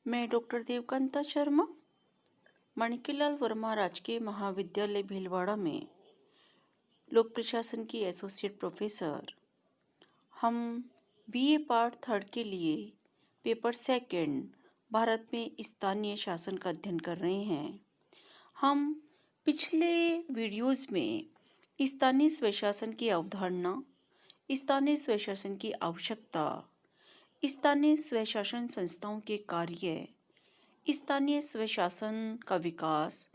मैं डॉक्टर देवकांता शर्मा माणिक्यलाल वर्मा राजकीय महाविद्यालय भीलवाड़ा में लोक प्रशासन की एसोसिएट प्रोफेसर। हम बीए पार्ट 3 के लिए पेपर 2 भारत में स्थानीय शासन का अध्ययन कर रहे हैं। हम पिछले वीडियोस में स्थानीय स्वशासन की अवधारणा, स्थानीय स्वशासन की आवश्यकता, स्थानीय स्वशासन संस्थाओं के कार्य, स्थानीय स्वशासन का विकास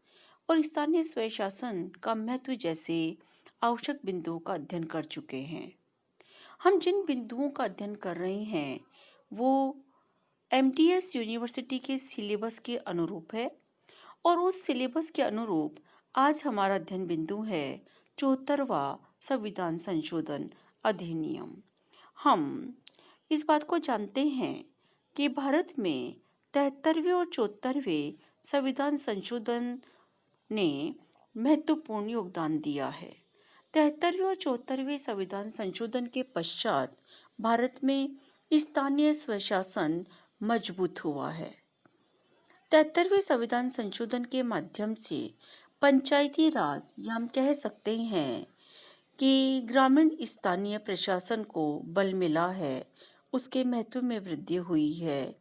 और स्थानीय स्वशासन का महत्व जैसे आवश्यक बिंदुओं का अध्ययन कर चुके हैं। हम जिन बिंदुओं का अध्ययन कर रहे हैं वो एमटीएस यूनिवर्सिटी के सिलेबस के अनुरूप है और उस सिलेबस के अनुरूप आज हमारा अध्ययन बिंदु है 74वां संविधान संशोधन अधिनियम। हम इस बात को जानते हैं कि भारत में 73वें और 74वें संविधान संशोधन ने महत्वपूर्ण योगदान दिया है। 73वें और 74वें संविधान संशोधन के पश्चात भारत में स्थानीय स्वशासन मजबूत हुआ है। 73वें संविधान संशोधन के माध्यम से पंचायती राज या हम कह सकते हैं कि ग्रामीण स्थानीय प्रशासन को बल मिला है, उसके महत्व में वृद्धि हुई है,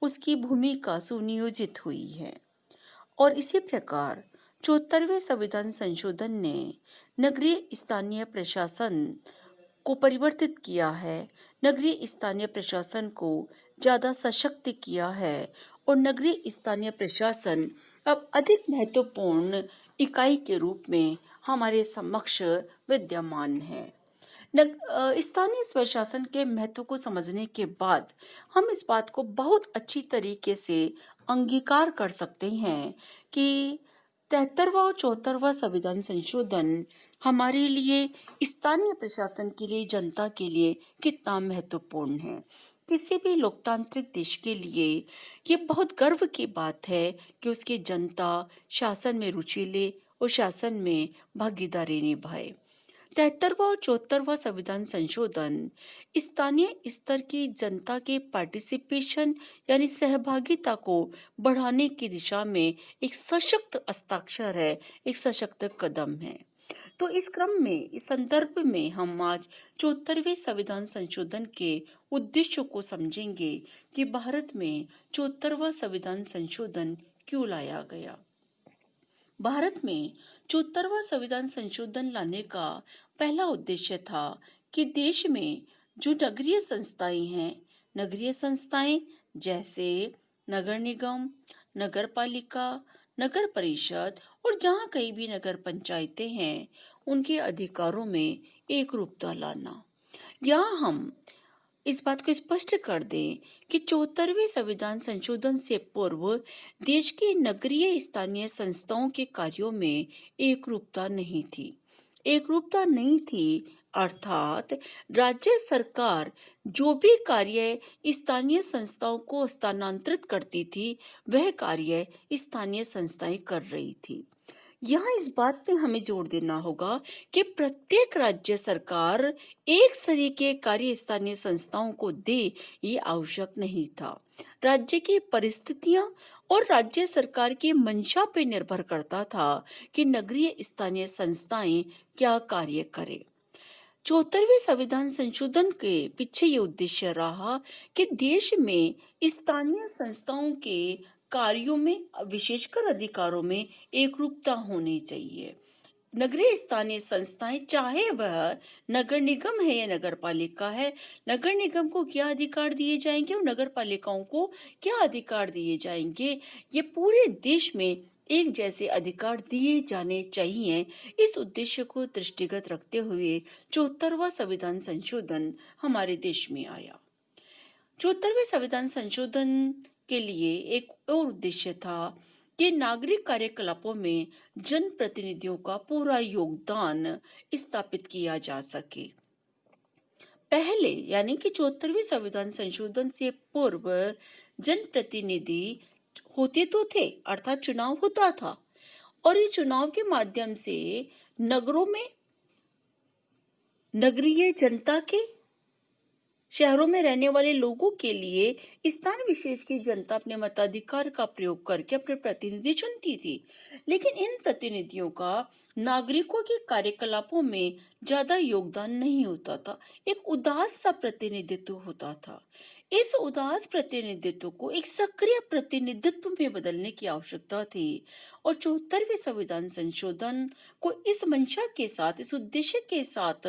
उसकी भूमिका सुनियोजित हुई है। और इसी प्रकार 74वें संविधान संशोधन ने नगरीय स्थानीय प्रशासन को परिवर्तित किया है, नगरीय स्थानीय प्रशासन को ज़्यादा सशक्त किया है और नगरीय स्थानीय प्रशासन अब अधिक महत्वपूर्ण इकाई के रूप में हमारे समक्ष विद्यमान है। स्थानीय स्वशासन के महत्व को समझने के बाद हम इस बात को बहुत अच्छी तरीके से अंगीकार कर सकते हैं कि 73वां और 74वां संविधान संशोधन हमारे लिए स्थानीय प्रशासन के लिए, जनता के लिए कितना महत्वपूर्ण है। किसी भी लोकतांत्रिक देश के लिए ये बहुत गर्व की बात है कि उसकी जनता शासन में रुचि ले और शासन में भागीदारी निभाए। 73वां और 74वां संविधान संशोधन स्थानीय स्तर की जनता के पार्टिसिपेशन यानी सहभागिता को बढ़ाने की दिशा में एक सशक्त हस्ताक्षर है, एक सशक्त कदम है। तो इस क्रम में, इस संदर्भ में हम आज 74वें संविधान संशोधन के उद्देश्यों को समझेंगे कि भारत में 74वां संविधान संशोधन क्यों लाया गया। भारत में 74वां संविधान संशोधन लाने का पहला उद्देश्य था कि देश में जो नगरीय संस्थाएं हैं, नगरीय संस्थाएं जैसे नगर निगम, नगर पालिका, नगर परिषद और जहाँ कहीं भी नगर पंचायतें हैं, उनके अधिकारों में एक रूपता लाना। यहाँ हम इस बात को स्पष्ट कर दें कि 74वें संविधान संशोधन से पूर्व देश की नगरीय स्थानीय संस्थाओं के कार्यों में एकरूपता नहीं थी। एकरूपता नहीं थी अर्थात राज्य सरकार जो भी कार्य स्थानीय संस्थाओं को स्थानांतरित करती थी, वह कार्य स्थानीय संस्थाएं कर रही थी। यहाँ इस बात पे हमें जोर देना होगा कि प्रत्येक राज्य सरकार एक तरीके कार्य स्थानीय संस्थाओं को दे, ये आवश्यक नहीं था। राज्य की परिस्थितियां और राज्य सरकार की मंशा पे निर्भर करता था कि नगरीय स्थानीय संस्थाएं क्या कार्य करें। 74वें संविधान संशोधन के पीछे ये उद्देश्य रहा कि देश में स्थानीय संस्थाओं के कार्यों में, विशेषकर अधिकारों में एकरूपता होनी चाहिए। नगरीय स्थानीय संस्थाएं, चाहे वह नगर निगम है या नगर पालिका है, नगर निगम को क्या अधिकार दिए जाएंगे और नगर पालिकाओं को क्या अधिकार दिए जाएंगे, ये पूरे देश में एक जैसे अधिकार दिए जाने चाहिए। इस उद्देश्य को दृष्टिगत रखते हुए 74वां संविधान संशोधन हमारे देश में आया। 74वें संविधान संशोधन के लिए एक और उद्देश्य था कि नागरिक कार्यकलापों में जनप्रतिनिधियों का पूरा योगदान स्थापित किया जा सके। पहले यानी कि 74वें संविधान संशोधन से पूर्व जनप्रतिनिधि होते तो थे, अर्थात चुनाव होता था और ये चुनाव के माध्यम से नगरों में नगरीय जनता के शहरों में रहने वाले लोगों के लिए स्थान विशेष की जनता अपने मताधिकार का प्रयोग करके अपने प्रतिनिधि चुनती थी, लेकिन इन प्रतिनिधियों का नागरिकों के कार्यकलापों में ज्यादा योगदान नहीं होता था। एक उदास सा प्रतिनिधित्व होता था। इस उदास प्रतिनिधित्व को एक सक्रिय प्रतिनिधित्व में बदलने की आवश्यकता थी और 74वें संविधान संशोधन को इस मंशा के साथ, इस उद्देश्य के साथ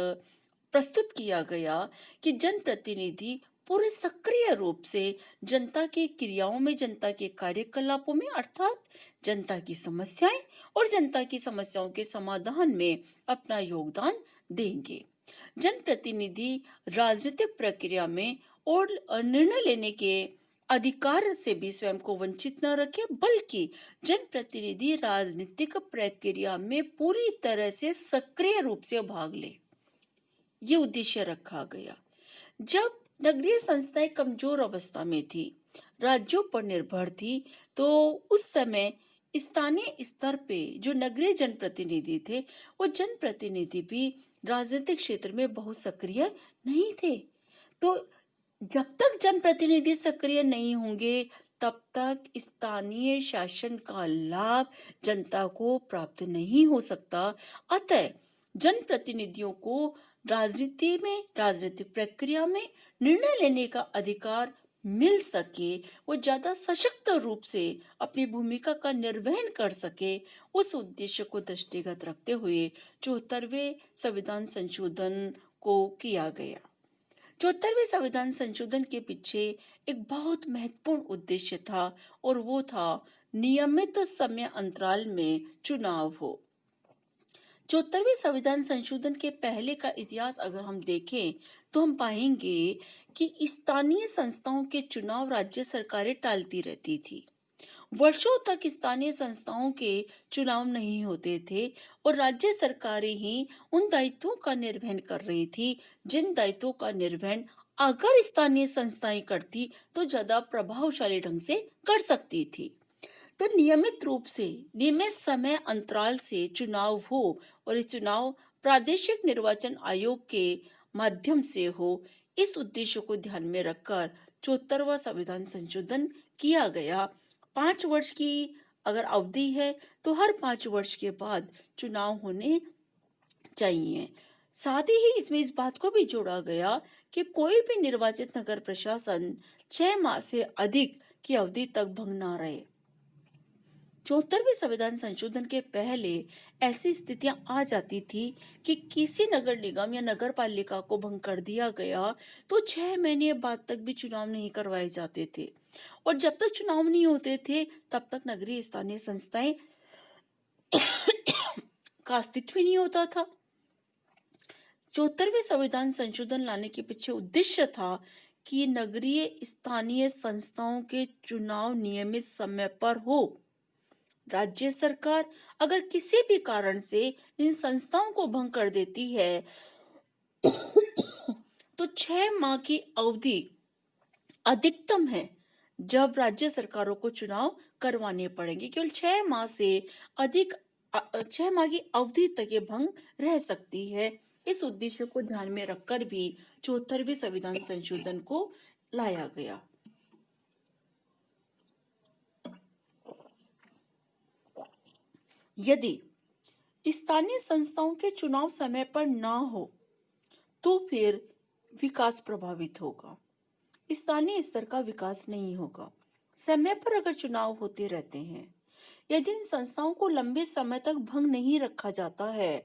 प्रस्तुत किया गया कि जनप्रतिनिधि पूरे सक्रिय रूप से जनता के क्रियाओं में, जनता के कार्यकलापों में, अर्थात जनता की समस्याएं और जनता की समस्याओं के समाधान में अपना योगदान देंगे। जनप्रतिनिधि राजनीतिक प्रक्रिया में और निर्णय लेने के अधिकार से भी स्वयं को वंचित न रखे, बल्कि जनप्रतिनिधि राजनीतिक प्रक्रिया में पूरी तरह से सक्रिय रूप से भाग ले, ये उद्देश्य रखा गया। जब नगरीय संस्थाएं कमजोर अवस्था में थी, राज्यों पर निर्भर थी, तो उस समय स्थानीय स्तर पे जो नगरीय जनप्रतिनिधि थे, वो जनप्रतिनिधि भी राजनीतिक क्षेत्र में बहुत सक्रिय नहीं थे। तो जब तक जनप्रतिनिधि सक्रिय नहीं होंगे, तब तक स्थानीय शासन का लाभ जनता को प्राप्त नहीं हो सकता। अतः जनप्रतिनिधियों को राजनीति में, राजनीतिक प्रक्रिया में निर्णय लेने का अधिकार मिल सके, वो ज्यादा सशक्त रूप से अपनी भूमिका का निर्वहन कर सके, उस उद्देश्य को दृष्टिगत रखते हुए 74वें संविधान संशोधन को किया गया। 74वें संविधान संशोधन के पीछे एक बहुत महत्वपूर्ण उद्देश्य था और वो था नियमित समय अंतराल में चुनाव हो। 74वें संविधान संशोधन के पहले का इतिहास अगर हम देखें, तो हम पाएंगे कि स्थानीय संस्थाओं के चुनाव राज्य सरकारें टालती रहती थी। वर्षों तक स्थानीय संस्थाओं के चुनाव नहीं होते थे और राज्य सरकारें ही उन दायित्वों का निर्वहन कर रही थी, जिन दायित्वों का निर्वहन अगर स्थानीय संस्थाएं करती तो ज्यादा प्रभावशाली ढंग से कर सकती थी। तो नियमित रूप से, नियमित समय अंतराल से चुनाव हो और ये चुनाव प्रादेशिक निर्वाचन आयोग के माध्यम से हो, इस उद्देश्य को ध्यान में रखकर 74वां संविधान संशोधन किया गया। 5 वर्ष की अगर अवधि है, तो हर 5 वर्ष के बाद चुनाव होने चाहिए। साथ ही इसमें इस बात को भी जोड़ा गया कि कोई भी निर्वाचित नगर प्रशासन 6 माह से अधिक की अवधि तक भंग न रहे। 74वें संविधान संशोधन के पहले ऐसी स्थितियां आ जाती थी कि किसी नगर निगम या नगर पालिका को भंग कर दिया गया तो 6 महीने बाद तक भी चुनाव नहीं करवाए जाते थे, और जब तक चुनाव नहीं होते थे तब तक नगरीय स्थानीय संस्थाएं का अस्तित्व ही नहीं होता था। 74वें संविधान संशोधन लाने के पीछे उद्देश्य था कि नगरीय स्थानीय संस्थाओं के चुनाव नियमित समय पर हो। राज्य सरकार अगर किसी भी कारण से इन संस्थाओं को भंग कर देती है तो 6 माह की अवधि अधिकतम है जब राज्य सरकारों को चुनाव करवाने पड़ेंगे। केवल 6 माह से अधिक 6 माह की अवधि तक ये भंग रह सकती है। इस उद्देश्य को ध्यान में रखकर भी 74वें संविधान संशोधन को लाया गया। यदि स्थानीय संस्थाओं के चुनाव समय पर ना हो तो फिर विकास प्रभावित होगा, स्थानीय स्तर का विकास नहीं होगा। समय पर अगर चुनाव होते रहते हैं, यदि इन संस्थाओं को लंबे समय तक भंग नहीं रखा जाता है,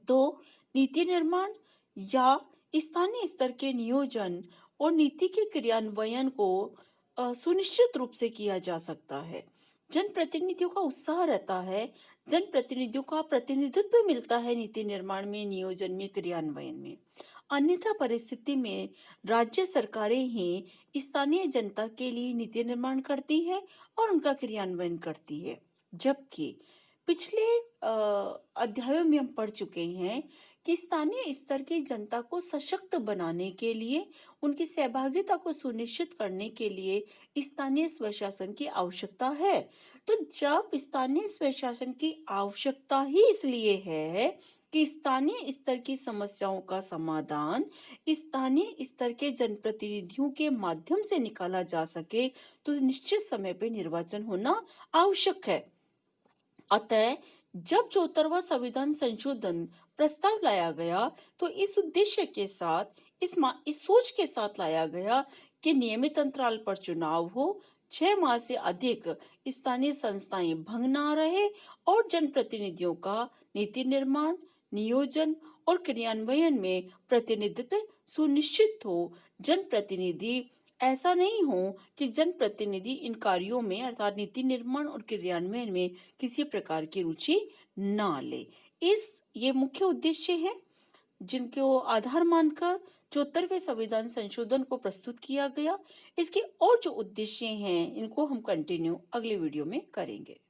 तो नीति निर्माण या स्थानीय स्तर के नियोजन और नीति के क्रियान्वयन को सुनिश्चित रूप से किया जा सकता है। जनप्रतिनिधियों का उत्साह रहता है, जनप्रतिनिधियों का प्रतिनिधित्व मिलता है नीति निर्माण में, नियोजन में, क्रियान्वयन में। अन्यथा परिस्थिति में राज्य सरकारें ही स्थानीय जनता के लिए नीति निर्माण करती है और उनका क्रियान्वयन करती है। जबकि पिछले अध्यायों में हम पढ़ चुके हैं कि स्थानीय स्तर की जनता को सशक्त बनाने के लिए, उनकी सहभागिता को सुनिश्चित करने के लिए स्थानीय स्वशासन की आवश्यकता है। तो जब स्थानीय स्वशासन की आवश्यकता ही इसलिए है कि स्थानीय स्तर की समस्याओं का समाधान स्थानीय स्तर के जनप्रतिनिधियों के माध्यम से निकाला जा सके, तो निश्चित समय पे निर्वाचन होना आवश्यक है। अतः जब 74वां संविधान संशोधन प्रस्ताव लाया गया, तो इस उद्देश्य के साथ, इस सोच के साथ लाया गया कि नियमित अंतराल पर चुनाव हो, 6 माह से अधिक स्थानीय संस्थाएं भंग ना रहे और जनप्रतिनिधियों का नीति निर्माण, नियोजन और क्रियान्वयन में प्रतिनिधित्व सुनिश्चित हो। जनप्रतिनिधि ऐसा नहीं हो कि जनप्रतिनिधि इन कार्यों में अर्थात नीति निर्माण और क्रियान्वयन में किसी प्रकार की रुचि ना ले। ये मुख्य उद्देश्य है जिनको आधार मानकर 74वें संविधान संशोधन को प्रस्तुत किया गया। इसके और जो उद्देश्य हैं, इनको हम कंटिन्यू अगले वीडियो में करेंगे।